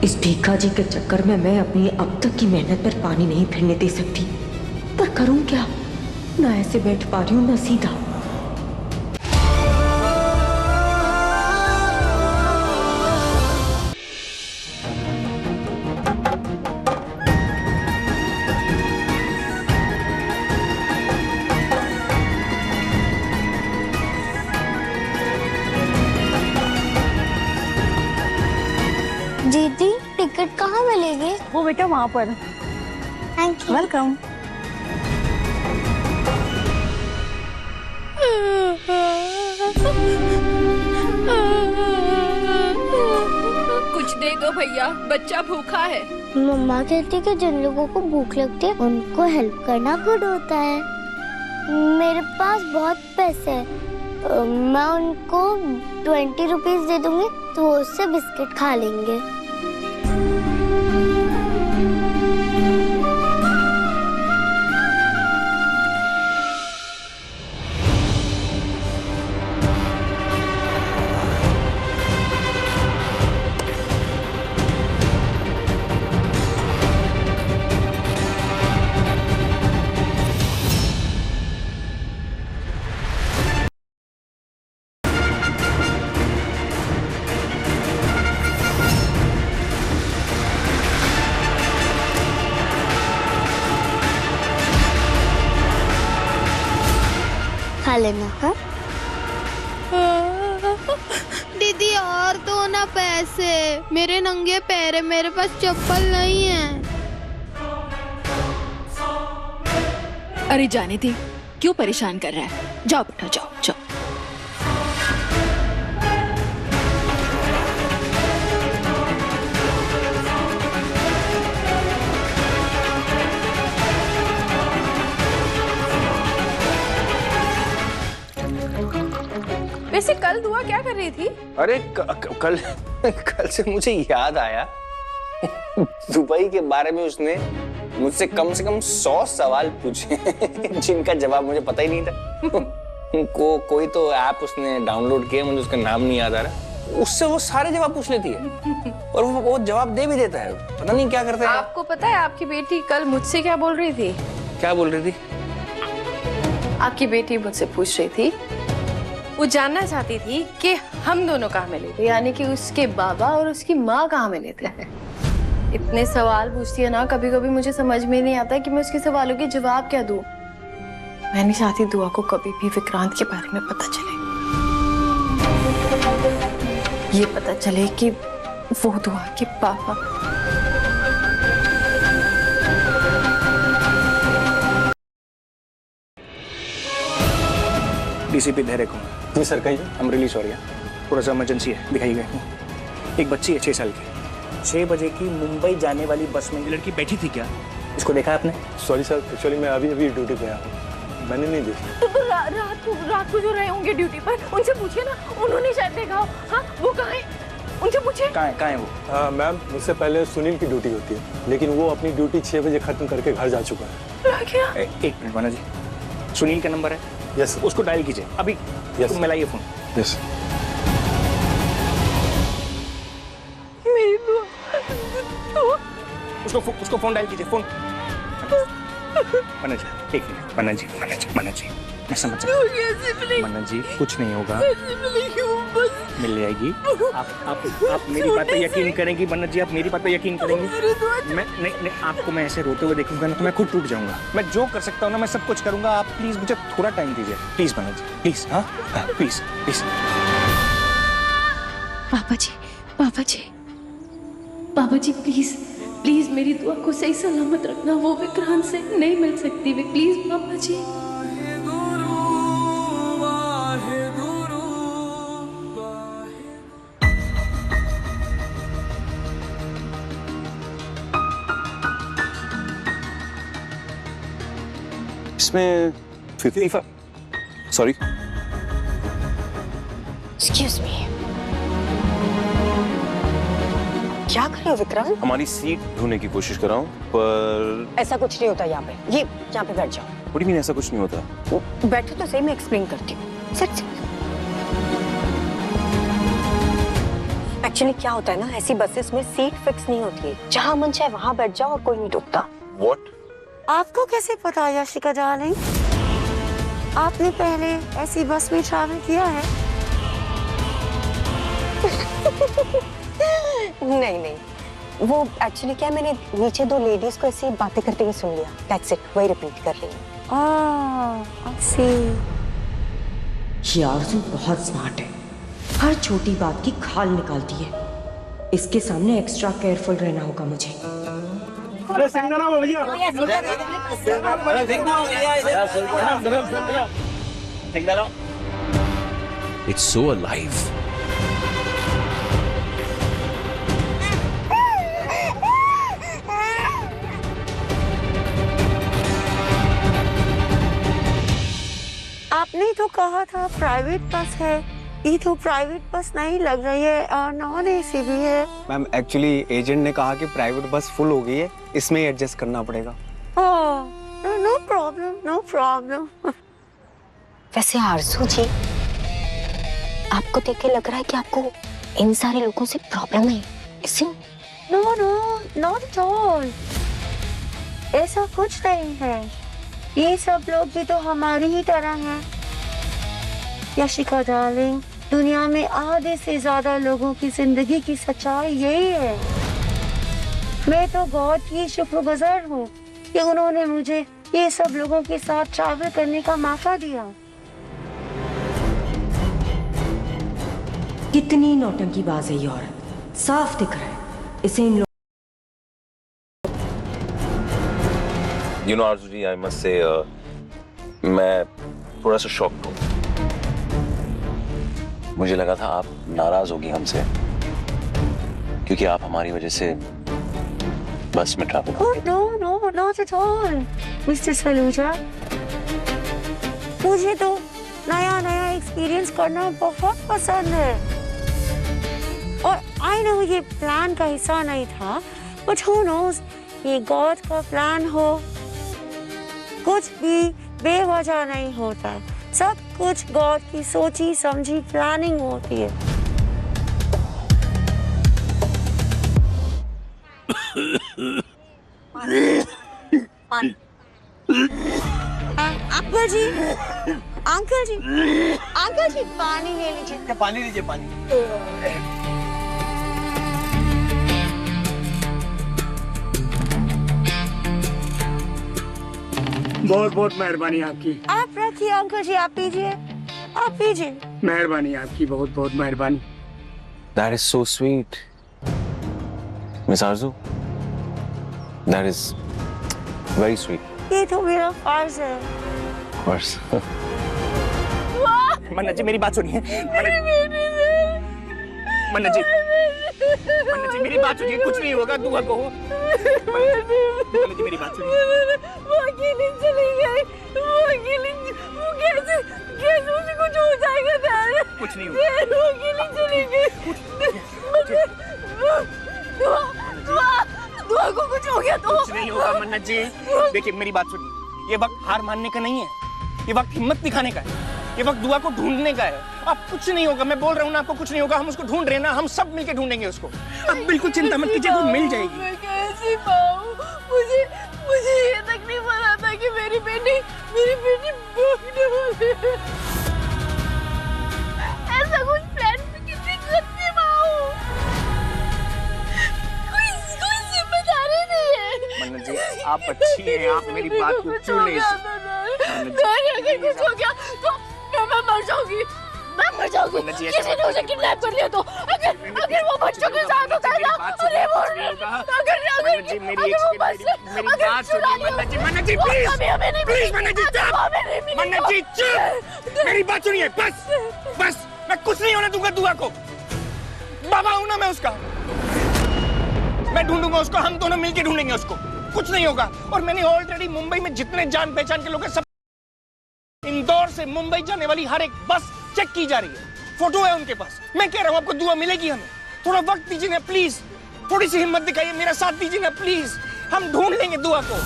इस भीखा जी के चक्कर में मैं अपनी अब तक की मेहनत पर पानी नहीं फिरने दे सकती, पर करूं क्या? ना ऐसे बैठ पा रही हूं ना सीधा। दीदी टिकट कहाँ मिलेगी? वो बेटा वहाँ पर। Thank you. वेलकम। कुछ दे दो भैया, बच्चा भूखा है। मम्मा कहती कि जिन लोगों को भूख लगती है उनको हेल्प करना गुड होता है। मेरे पास बहुत पैसे हैं, मैं उनको 20 रुपीज दे दूंगी तो वो उससे बिस्किट खा लेंगे। खा लेना। हाँ दीदी और दो ना पैसे, मेरे नंगे पैर है, मेरे पास चप्पल नहीं है। अरे जाने दे, क्यों परेशान कर रहा है? जाओ बेटा जाओ जाओ। वैसे कल दुआ क्या कर रही थी? अरे कल कल से मुझे याद आया दुबई के बारे में उसने मुझसे कम से कम 100 सवाल पूछे जिनका जवाब मुझे पता ही नहीं था। कोई तो ऐप उसने डाउनलोड किया, मुझे उसका नाम नहीं याद आ रहा, उससे वो सारे जवाब पूछ लेती है और वो जवाब दे भी देता है। पता नहीं क्या करते हैं। आपको पता है आपकी बेटी कल मुझसे क्या बोल रही थी? क्या बोल रही थी? आपकी बेटी मुझसे पूछ रही थी, वो जानना चाहती थी कि हम दोनों कहाँ मिले थे, यानी कि उसके बाबा और उसकी माँ कहाँ मिले थे। इतने सवाल पूछती है ना, कभी कभी मुझे समझ में नहीं आता कि मैं उसके सवालों के जवाब क्या दूं। मैं नहीं चाहती दुआ को कभी भी विक्रांत के बारे में पता चले, ये पता चले कि वो दुआ के पापा। डीसीपी धैर्य कुमार। जी सर, कहिए। हम रिलीज हो रही है, थोड़ा सा इमरजेंसी है, दिखाई गए। एक बच्ची है 6 साल की, 6 बजे की मुंबई जाने वाली बस में लड़की बैठी थी। क्या इसको देखा आपने? सॉरी सर, एक्चुअली मैं अभी ड्यूटी पे आया हूँ, मैंने नहीं देखी। तो रात को जो रहे होंगे ड्यूटी पर, उनसे पूछिए ना, उन्होंने शायद देखा हो। हाँ वो कहाँ है, उनसे पूछिए। कहाँ है वो? हाँ मैम, मुझसे पहले सुनील की ड्यूटी होती है, लेकिन वो अपनी ड्यूटी 6 बजे खत्म करके घर जा चुका है। क्या? एक मिनट माना जी, सुनील का नंबर है? यस उसको डायल कीजिए अभी। यस मिलाइए फोन। यस। मेरी दुआ। उसको फोन डायल कीजिए, फोन। मना जी, एक मिनट। मना जी मैं समझ सकता। मना जी कुछ नहीं होगा, मिल जाएगी। आप मेरी बात पे यकीन करेंगी मन्नत जी? आप मेरी बात पे यकीन करेंगी? मैं नहीं, आपको मैं ऐसे रोते हुए देखूंगा ना तो मैं खुद टूट जाऊंगा। मैं जो कर सकता हूँ ना मैं सब कुछ करूंगा। आप प्लीज मुझे थोड़ा टाइम दीजिए, प्लीज मन्नत जी, प्लीज। हाँ प्लीज प्लीज। पापा जी प्लीज प्लीज मेरी दुआ को सही सलामत रखना, वो विक्रांत से नहीं मिल सकती वे, प्लीज पापा जी। इसमें 55। सॉरी। एक्सक्यूज मी, क्या कर रहे हो विक्रांत? हमारी सीट ढूंढने की कोशिश कर रहा हूँ, पर ऐसा कुछ नहीं होता यहाँ पे। ये यहाँ पे बैठ जाओ। What do you mean ऐसा कुछ नहीं होता? बैठो तो सही, मैं एक्सप्लेन करती हूँ। सच एक्चुअली क्या होता है ना, ऐसी बसेस में सीट फिक्स नहीं होती है, जहाँ मन चाहे वहाँ बैठ जाओ और कोई नहीं रुकता। What? आपको कैसे पता यशिका डार्लिंग? आपने पहले ऐसी बस में ट्रैवल किया है? नहीं नहीं, वो एक्चुअली क्या, मैंने नीचे दो लेडीज को ऐसे बातें करते हुए सुन लिया, दैट्स इट, वही रिपीट कर रही हूँ। आई सी। ये आरज़ू बहुत स्मार्ट है, हर छोटी बात की खाल निकालती है। इसके सामने एक्स्ट्रा केयरफुल रहना होगा मुझे। अरे सिंगरा हो भैया, It's so alive. आपने तो कहा था प्राइवेट बस है, ये तो प्राइवेट बस नहीं लग रही है, नॉन एसी भी है। मैम एक्चुअली एजेंट ने कहा कि प्राइवेट बस फुल हो गई है, इसमें ही एडजस्ट करना पड़ेगा। No problem, no problem. वैसे आरज़ू जी, आपको देख के लग रहा है कि आपको इन सारे लोगों से प्रॉब्लम है, इसी? No no, not at all, ऐसा कुछ नहीं है। ये सब लोग भी तो हमारी ही तरह हैं। यशिका डार्लिंग, दुनिया में आधे से ज्यादा लोगों की जिंदगी की सच्चाई यही है। मैं तो गॉड की शुक्रगुजार हूँ कि उन्होंने मुझे ये सब लोगों के साथ ट्रैवल करने का मौका दिया। कितनी नौटंकीबाज है ये औरत, साफ दिख रहा है इसे इन You know, Arzu ji, I must say, मैं थोड़ा सा शॉक्ड हूँ। मुझे लगा था आप नाराज होगी हमसे, क्योंकि आप हमारी वजह से बस में travel Oh no, no, not at all, Mr. Saluja. मुझे तो नया नया एक्सपीरियंस करना बहुत पसंद है। और आई नो ये प्लान का हिस्सा नहीं था, बट who knows, ये गॉड का प्लान हो। कुछ भी बेवजह नहीं होता, सब कुछ गॉड की सोची समझी प्लानिंग होती है। अंकल जी, अंकल जी, अंकल जी, पानी ले लीजिए। पानी लीजिए, पानी। बहुत बहुत मेहरबानी आपकी। आप रखिए अंकल जी, आप पीजिए, आप पीजिए। मेहरबानी आपकी, बहुत बहुत मेहरबानी। That is so sweet, Miss Arzu. That is very sweet. ये तो मेरा फर्ज है। Of course. मन्ना जी मेरी बात सुनिए। मन्ना जी, मन्ना जी मेरी बात सुनिए, कुछ नहीं होगा, दुआ को। मन्ना जी मेरी बात सुनिए। वो अकेली चली गई, वो अकेली, वो कैसे कैसे उसे कुछ हो जाएगा प्यार? कुछ नहीं होगा। वो अकेली चली गई। दुआ को कुछ हो गया तो? कुछ नहीं होगा मन्ना जी। देखिए मेरी बात सुनिए, ये वक्त हार मानने का नहीं है, ये वक्त हिम्मत दिखाने का है, ये वक्त दुआ को ढूंढने का है। अब कुछ नहीं होगा, मैं बोल रहा हूँ ना, आपको कुछ नहीं होगा, हम उसको ढूंढ रहे हैं ना, हम सब मिलके ढूंढेंगे उसको। अब बिल्कुल चिंता मत कीजिए, वो मिल जाएगी। मैं कैसी पाऊँ? मुझे मुझे ये तक नहीं पता था कि मेरी बेटी भोगने वाली है। ऐसा कुछ प्लान में किसी करती पाऊँ? कोई जिम्मेदारी नहीं है। मन्ना जी आप अच्छी हैं, आप मेरी बात को क्यों नहीं अगर कुछ हो गया तो मैं मर जाऊंगी, मैं मर जाऊंगी। किसी ने उसे किडनैप कर लिया तो, अगर वो बच्चों के साथ होता है ना, अरे वो मेरी बात सुनिए मन्ना जी, मन्ना जी प्लीज, प्लीज मन्ना जी चुप, मन्ना जी चुप, मेरी बात सुनिए, बस बस, मैं कुछ नहीं होने दूंगा दुआ को। बाबा हूं ना मैं उसका, मैं ढूंढूंगा उसको, हम दोनों मिलके ढूंढेंगे उसको, कुछ नहीं होगा। और मैंने ऑलरेडी मुंबई में जितने जान पहचान के लोग हैं, सब इंदौर से मुंबई जाने वाली हर एक बस चेक की जा रही है, फोटो है उनके पास। मैं कह रहा हूँ आपको दुआ मिलेगी हमें, थोड़ा वक्त दीजिए ना प्लीज, थोड़ी सी हिम्मत दिखाइए, मेरा साथ दीजिए ना प्लीज, हम ढूंढ लेंगे दुआ को।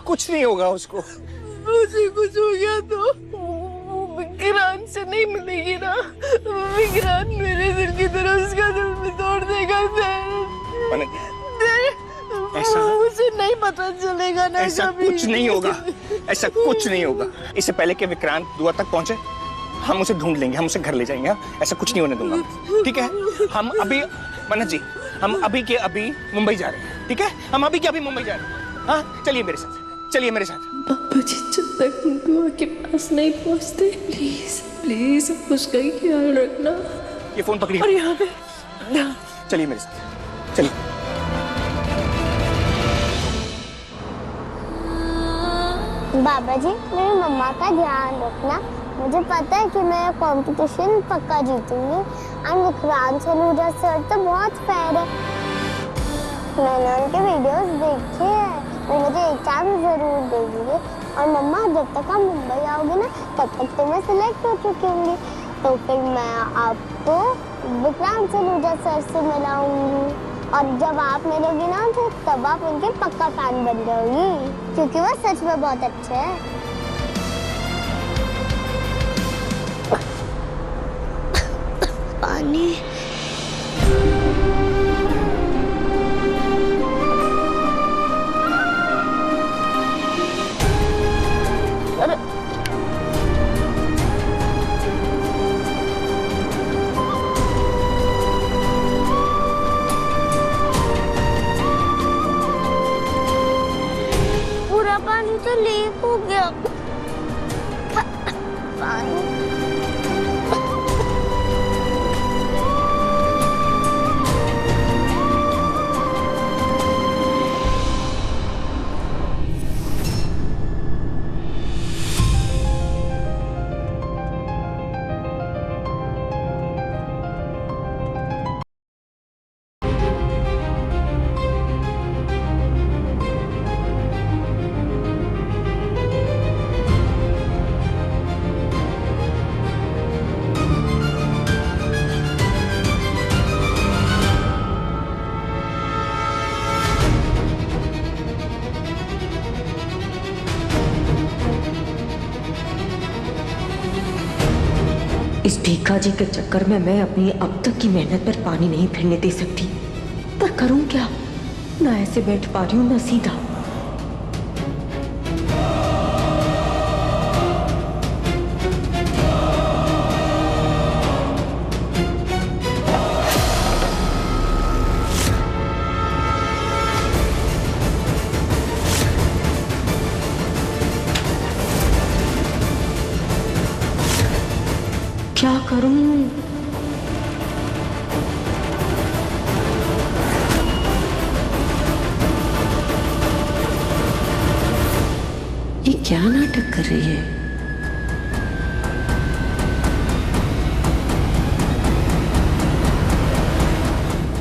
कुछ नहीं होगा उसको। मुझे कुछ हो गया तो विक्रांत से नहीं मिलेगी ना, विक्रांत मेरे दिल की तरह उसका दिल भी तोड़ देगा। ऐसा उसे नहीं पता चलेगा ना, ऐसा कुछ नहीं होगा, ऐसा कुछ नहीं होगा। इससे पहले कि विक्रांत दुआ तक पहुंचे हम उसे ढूंढ लेंगे, हम उसे घर ले जाएंगे। ऐसा कुछ नहीं होने दूंगा, ठीक है? हम अभी मनज जी, हम अभी के अभी मुंबई जा रहे हैं, ठीक है? हम अभी के अभी मुंबई जा रहे हैं। हाँ, चलिए मेरे साथ, चलिए मेरे साथ। पापा जी जब तक उनको के पास नहीं पहुंचते, प्लीज प्लीज उसका ही ख्याल रखना। ये फोन पकड़िए और यहाँ पे चलिए मेरे साथ, चलिए। बाबा जी मेरी मम्मा का ध्यान रखना। मुझे पता है कि मैं कंपटीशन पक्का जीतूंगी। एंड विक्रांत सलूजा सर तो बहुत फेयर है, मैंने उनके वीडियोस देखे हैं, वो मुझे एक चांस जरूर देंगे। और मम्मा जब तक आप मुंबई आओगे ना तब तक तो मैं सिलेक्ट हो चुकी होंगी, तो फिर मैं आपको विक्रांत सलूजा सर से मिलाऊंगी। और जब आप मिलोगी ना तो तब आप उनके पक्का फैन बन जाओगी, क्योंकि वो सच में बहुत अच्छे हैं। पानी पूरा पानी तो लीक हो गया। पानी इस भीखा जी के चक्कर में मैं अपनी अब तक की मेहनत पर पानी नहीं फिरने दे सकती, पर करूं क्या? ना ऐसे बैठ पा रही हूं ना सीधा। क्या करूं? ये क्या नाटक कर रही है?